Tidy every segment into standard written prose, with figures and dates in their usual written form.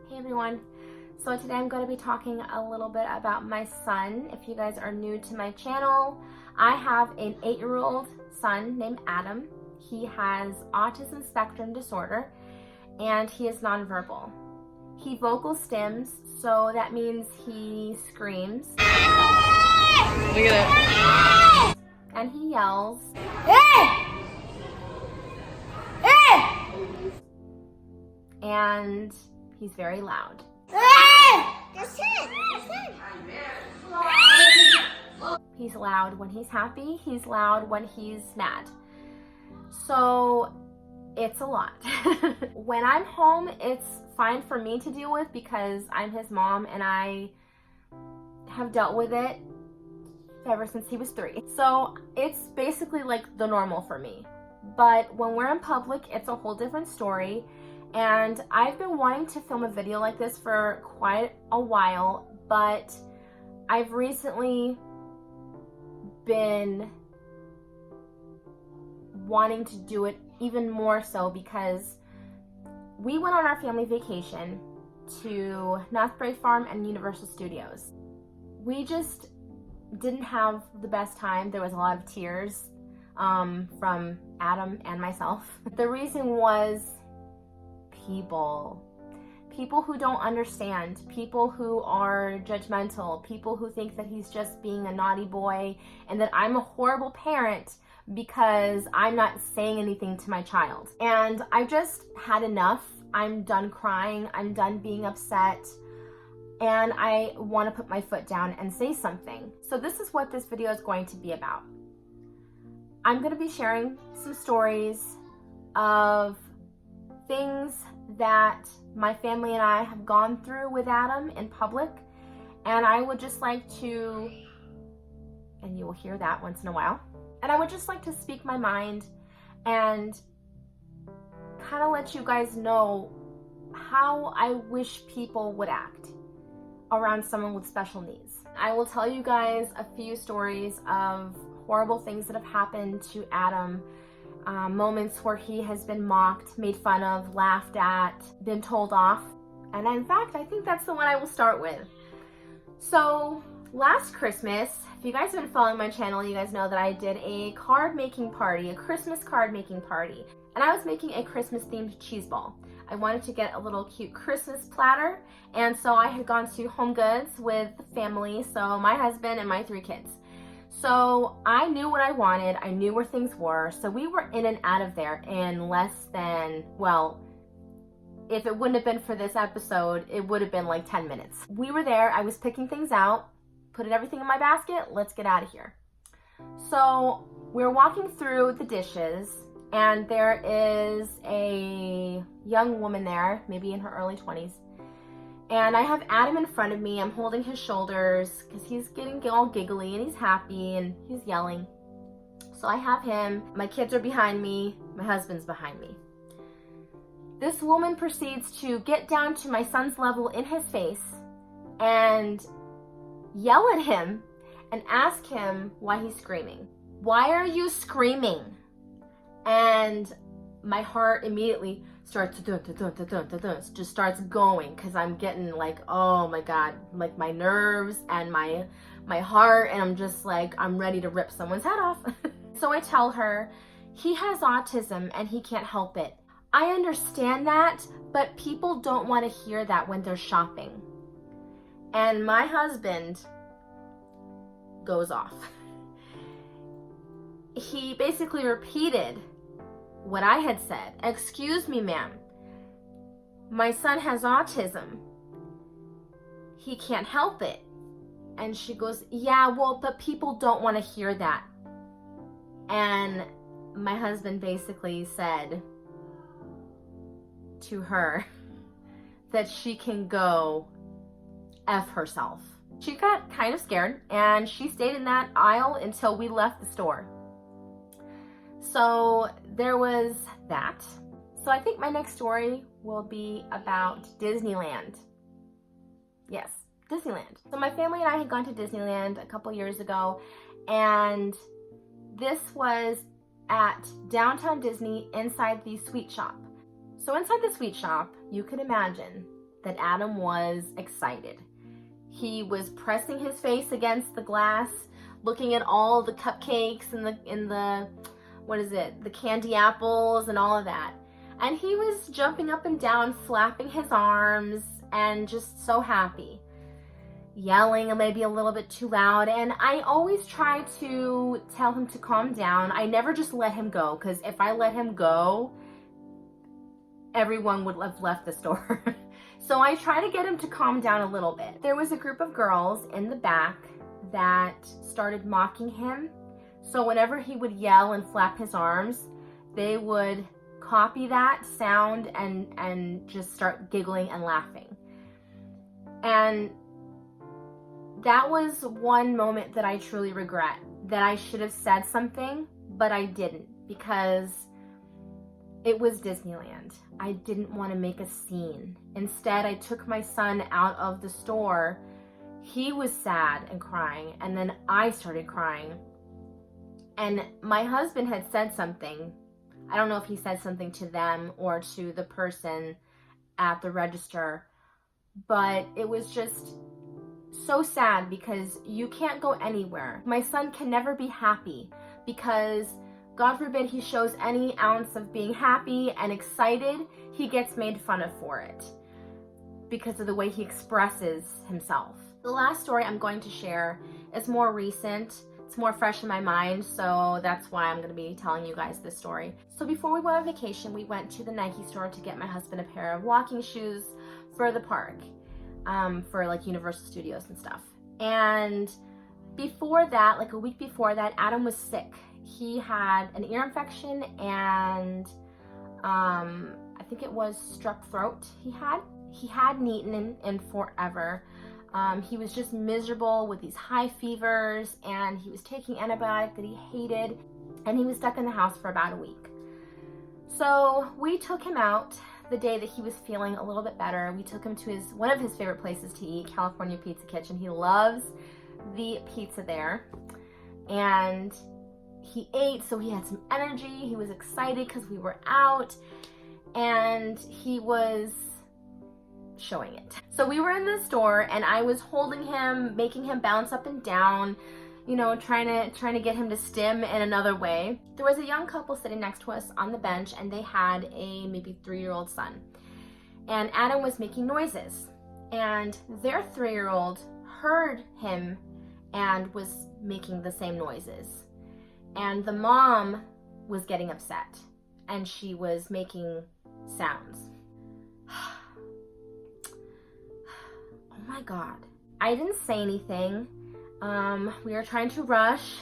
Hey everyone, so today I'm going to be talking a little bit about my son. If you guys are new to my channel, I have an 8-year-old son named Adam. He has autism spectrum disorder and he is nonverbal. He vocal stims, so that means he screams. Look at it. And he yells. And he's very loud. He's loud when he's happy. He's loud when he's mad. So it's a lot. When I'm home, it's fine for me to deal with because I'm his mom and I have dealt with it ever since he was 3. So it's basically like the normal for me. But when we're in public, it's a whole different story. And I've been wanting to film a video like this for quite a while, but I've recently been wanting to do it even more so because we went on our family vacation to Northbury Farm and Universal Studios. We just didn't have the best time. There was a lot of tears from Adam and myself. The reason was people who don't understand, people who are judgmental, people who think that he's just being a naughty boy and that I'm a horrible parent because I'm not saying anything to my child. And I've just had enough. I'm done crying. I'm done being upset. And I want to put my foot down and say something. So this is what this video is going to be about. I'm going to be sharing some stories of things that my family and I have gone through with Adam in public, and I would just like to, and you will hear that once in a while, and I would just like to speak my mind and kind of let you guys know how I wish people would act around someone with special needs. I will tell you guys a few stories of horrible things that have happened to Adam. Moments where he has been mocked, made fun of, laughed at, been told off. And in fact, I think that's the one I will start with. So last Christmas, if you guys have been following my channel, you guys know that I did a card making party, a Christmas card making party. And I was making a Christmas themed cheese ball. I wanted to get a little cute Christmas platter. And so I had gone to Home Goods with the family, so my husband and my 3 kids. So I knew what I wanted, I knew where things were, so we were in and out of there in less than, well, if it wouldn't have been for this episode, it would have been like 10 minutes. We were there, I was picking things out, put everything in my basket, let's get out of here. So we're walking through the dishes, and there is a young woman there, maybe in her early 20s. And I have Adam in front of me. I'm holding his shoulders because he's getting all giggly and he's happy and he's yelling. So I have him. My kids are behind me. My husband's behind me. This woman proceeds to get down to my son's level in his face and yell at him and ask him why he's screaming. Why are you screaming? And my heart immediately starts just starts going because I'm getting like, oh my God, like my nerves and my heart, and I'm just like, I'm ready to rip someone's head off. So I tell her, he has autism and he can't help it. I understand that, but people don't want to hear that when they're shopping. And my husband goes off. He basically repeated what I had said. Excuse me, ma'am. My son has autism. He can't help it. And she goes, yeah, well, but people don't want to hear that. And my husband basically said to her that she can go F herself. She got kind of scared and she stayed in that aisle until we left the store. So there was that. So I think my next story will be about Disneyland. Yes, Disneyland. So my family and I had gone to Disneyland a couple years ago, and this was at downtown Disney inside the sweet shop. So inside the sweet shop, you can imagine that Adam was excited. He was pressing his face against the glass, looking at all the cupcakes and the what is it, the candy apples and all of that. And he was jumping up and down, flapping his arms, and just so happy. Yelling maybe a little bit too loud, and I always try to tell him to calm down. I never just let him go, because if I let him go, everyone would have left the store. So I try to get him to calm down a little bit. There was a group of girls in the back that started mocking him. So whenever he would yell and flap his arms, they would copy that sound and just start giggling and laughing. And that was one moment that I truly regret, that I should have said something, but I didn't, because it was Disneyland. I didn't want to make a scene. Instead, I took my son out of the store. He was sad and crying, and then I started crying. And my husband had said something. I don't know if he said something to them or to the person at the register, but it was just so sad because you can't go anywhere. My son can never be happy because, God forbid, he shows any ounce of being happy and excited, he gets made fun of for it because of the way he expresses himself. The last story I'm going to share is more recent. It's more fresh in my mind, so that's why I'm going to be telling you guys this story. So before we went on vacation, we went to the Nike store to get my husband a pair of walking shoes for the park, for like Universal Studios and stuff. And before that, like a week before that, Adam was sick. He had an ear infection and I think it was strep throat he had. He hadn't eaten in forever. He was just miserable with these high fevers, and he was taking antibiotics that he hated, and he was stuck in the house for about a week. So we took him out the day that he was feeling a little bit better. We took him to one of his favorite places to eat, California Pizza Kitchen. He loves the pizza there. And he ate, so he had some energy. He was excited because we were out, and he was showing it. So we were in the store, and I was holding him, making him bounce up and down, you know, trying to get him to stim in another way. There was a young couple sitting next to us on the bench, and they had a maybe 3-year-old son. And Adam was making noises, and their 3-year-old heard him and was making the same noises. And the mom was getting upset, and she was making sounds. Oh my God. I didn't say anything. We were trying to rush,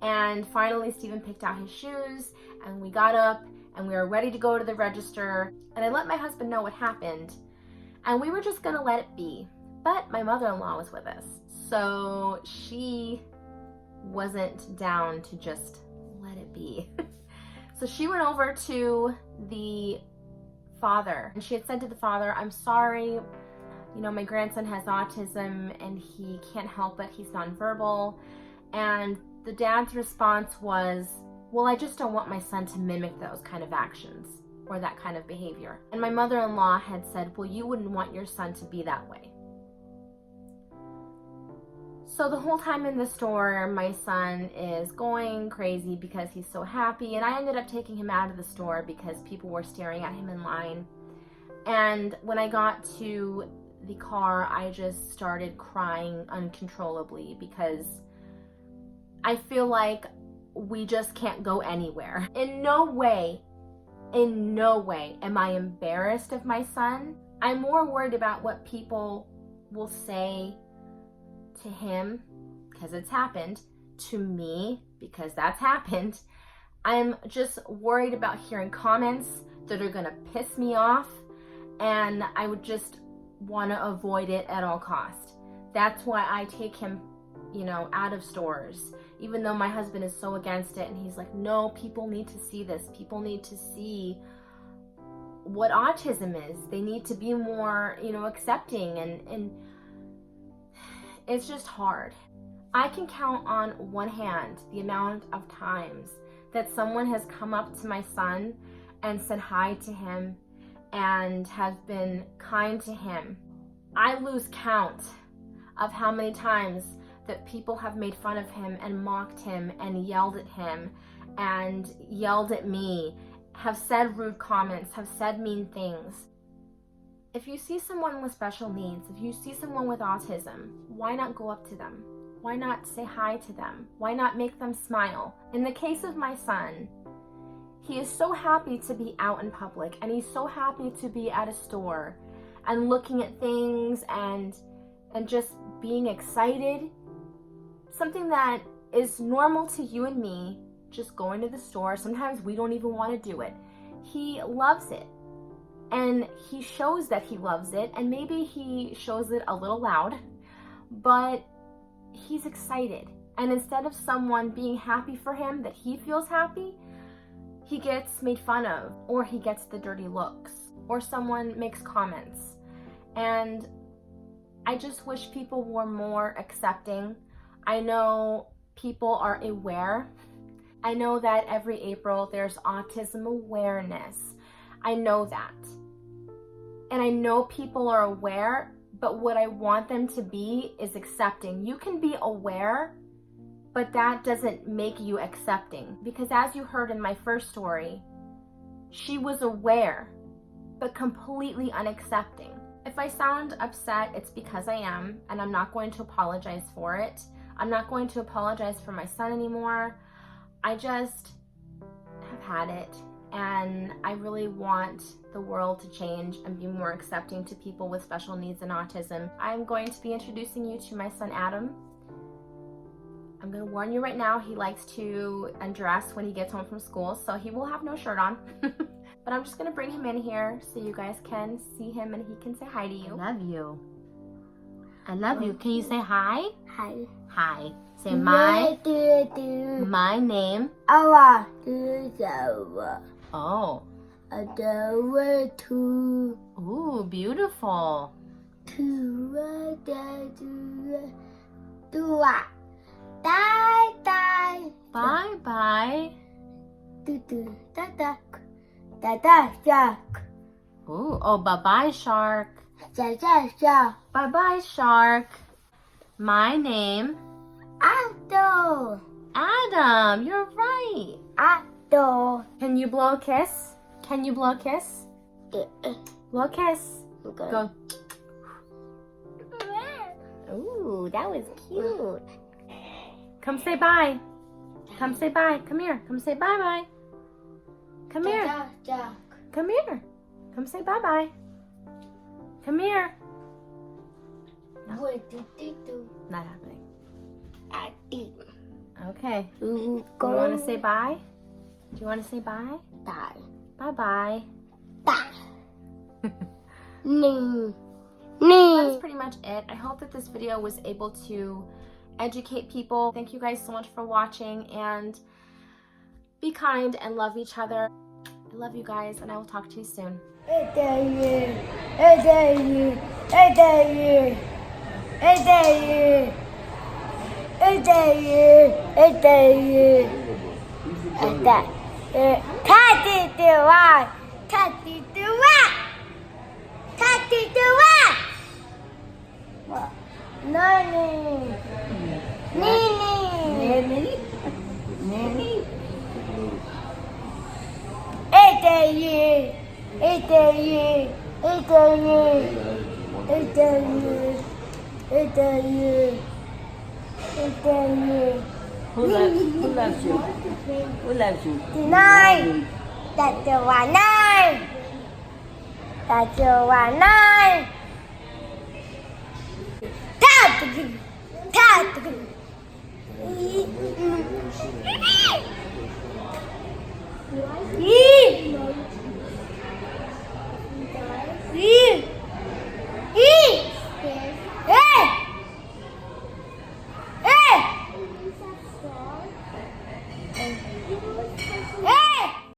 and finally Steven picked out his shoes, and we got up, and we were ready to go to the register, and I let my husband know what happened, and we were just gonna let it be. But my mother-in-law was with us, so she wasn't down to just let it be. So she went over to the father, and she had said to the father, "I'm sorry, you know, my grandson has autism and he can't help it, he's nonverbal." And the dad's response was, "Well, I just don't want my son to mimic those kind of actions or that kind of behavior." And my mother-in-law had said, "Well, you wouldn't want your son to be that way." So the whole time in the store, my son is going crazy because he's so happy, and I ended up taking him out of the store because people were staring at him in line. And when I got to the car, I just started crying uncontrollably because I feel like we just can't go anywhere. In no way am I embarrassed of my son. I'm more worried about what people will say to him because it's happened, to me because that's happened. I'm just worried about hearing comments that are gonna piss me off, and I would just want to avoid it at all costs. That's why I take him, you know, out of stores, even though my husband is so against it, and he's like, "No, people need to see this. People need to see what autism is. They need to be more, you know, accepting," and it's just hard. I can count on one hand the amount of times that someone has come up to my son and said hi to him and have been kind to him. I lose count of how many times that people have made fun of him and mocked him and yelled at him and yelled at me, have said rude comments, have said mean things. If you see someone with special needs, if you see someone with autism, why not go up to them? Why not say hi to them? Why not make them smile? In the case of my son, he is so happy to be out in public, and he's so happy to be at a store and looking at things and just being excited. Something that is normal to you and me, just going to the store. Sometimes we don't even want to do it. He loves it. And he shows that he loves it, and maybe he shows it a little loud, but he's excited. And instead of someone being happy for him that he feels happy, he gets made fun of, or he gets the dirty looks, or someone makes comments. And I just wish people were more accepting. I know people are aware. I know that every April there's autism awareness. I know that. And I know people are aware, but what I want them to be is accepting. You can be aware, but that doesn't make you accepting. Because as you heard in my first story, she was aware, but completely unaccepting. If I sound upset, it's because I am, and I'm not going to apologize for it. I'm not going to apologize for my son anymore. I just have had it, and I really want the world to change and be more accepting to people with special needs and autism. I'm going to be introducing you to my son Adam. I'm going to warn you right now, he likes to undress when he gets home from school, so he will have no shirt on. But I'm just going to bring him in here so you guys can see him and he can say hi to you. I love you. I love you. Can you say hi? Hi. Hi. Say my name. Oh. Oh. Ooh, beautiful. Bye bye. Ooh, oh, bye bye, shark. Bye bye, shark. My name. Adam, you're right. Can you blow a kiss? Can you blow a kiss? Blow a kiss. Go. Ooh, that was cute. Come say bye. Come say bye. Come here. Come say bye bye. Come here. Come here. Come say bye bye. Come here. No. Not happening. Okay. You want to say bye? Do you want to say bye? Bye bye. That's pretty much it. I hope that this video was able to educate people. Thank you guys so much for watching, and be kind and love each other. I love you guys, and I will talk to you soon. Who loves you? Who loves you? Nine. That's the one. Nine. That's the one. Nine. Stop.